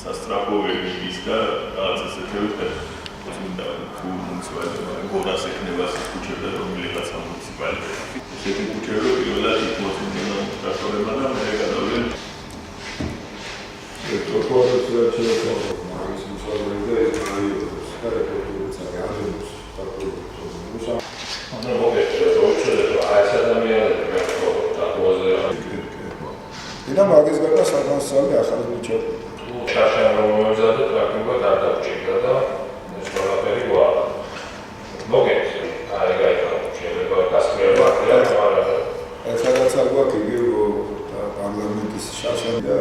სასტრაფოების და რაღაც ესეთები წმინდა მუნიციპალიტეტი გორას ექნება ქუჩები და რომელიღაც მუნიციპალიტეტი. ესეთი ქუჩები პირველად მოწმინდა ტრაქტორებმა და მე გადავიდე. ტრაქტორებს შეეცვალა მაგის მსხვერპლი და ეს კარტოფილიც აღებს ტრაქტორებს. ანუ მოგეწია როჩერა ეს ადამიანები ტრაქტორზე და მაგის გარდა საკანსალე ახალი მიჩა. შაშანოვანზე ტრაქტორი გადავჭირდა და ეს ყველაფერი გვაქვს. მოგეწია აი შეიძლება გასწრება ესადაც არ გვაქვს იგი პარლამენტის შაშანი და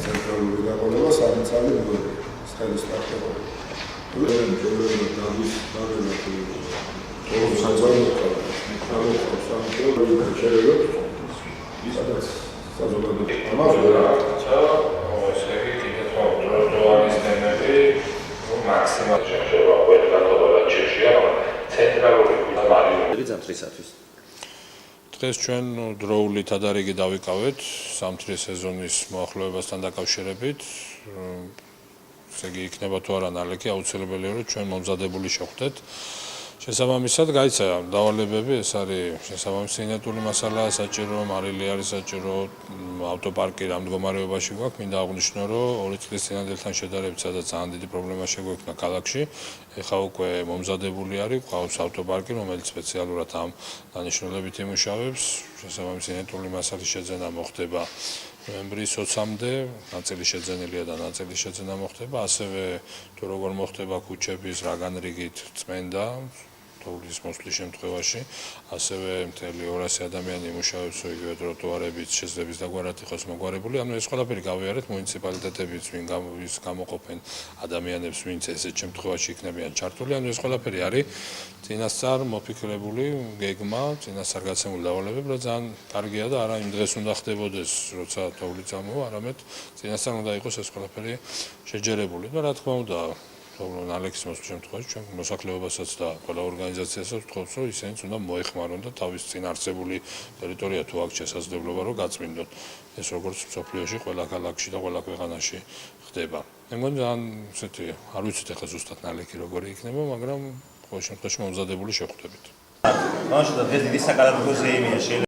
ცენტრალური გაყოლება საკანსალე მოდელი სტელის ტრაქტორი. უბრალოდ დავის დაგელა ორ საძალო სადაც საზოგადოება ამაზე ესეთი კიდევ დროანის თემები მაქსიმალურად შეიძლება ყველგან ჩეშია ცენტრალური მარიო ზამთრისათვის. დღეს ჩვენ დროული თადარიგი დავიკავეთ ზამთრის სეზონის მოახლოებასთან დაკავშირებით. ესე იგი იქნება თუ არა ნალექი აუცილებელია რომ ჩვენ მომზადებული შევხვდეთ. შესაბამისად გაიცა დავალებები, ეს არის შესაბამისი ინერტული მასალა, საჭირო მარილი არის საჭირო, ავტოპარკი რამ მდგომარეობაში გვაქვს, მინდა აღვნიშნო, რომ 2 წლის წინანდელთან შედარებით, სადაც ძალიან დიდი პრობლემა შეგვექნა ქალაქში, ეხლა უკვე მომზადებული არის, გვყავს ავტოპარკი, რომელიც სპეციალურად ამ დანიშნულებით იმუშავებს, შესაბამისი ინერტული მასალის შეძენა მოხდება ნოემბრის 20-მდე, ნაწილი შეძენილია და ნაწილი შეძენა მოხდება, ასევე თუ როგორ მოხდება ქუჩების რაგანრიგით წმენდა თოვლის მოსვლის შემთხვევაში, ასევე მთელი 200 ადამიანი იმუშავებს იგივე ტროტუარებით შეძრების დაგვარად იყოს მოგვარებული, ანუ ეს ყველაფერი გავიარეთ მუნიციპალიტეტებიც, ვინ გამოყოფენ ადამიანებს, ვინც ესეთ შემთხვევაში იქნებიან ჩართული, ანუ ეს ყველაფერი არის წინასწარ მოფიქრებული გეგმა, წინასწარ გაცემული დავალებები, რომ ძალიან კარგია და არა იმ დღეს უნდა ხდებოდეს, როცა თოვლი წამოვა, არამედ წინასწარ უნდა იყოს ეს ყველაფერი შეჯერებული და რა თქმა უნდა ნალექის მოსვლის შემთხვევაში ჩვენ მოსახლეობასაც და ყველა ორგანიზაციასაც ვთხოვთ, რომ ისინიც უნდა მოეხმარონ და თავის წინ არსებული ტერიტორია თუ აქვს შესაძლებლობა რომ გაწმინდონ. ეს როგორც მსოფლიოში ყველა ქალაქში და ყველა ქვეყანაში ხდება. მე მგონი ძალიან ესეთი არ ვიცით ახლა ზუსტად ნალექი როგორი იქნება, მაგრამ ყოველ შემთხვევაში მომზადებული შევხვდებით. მაშინ დღეს დიდი საკალათბურთო ზეიმია შეიძლება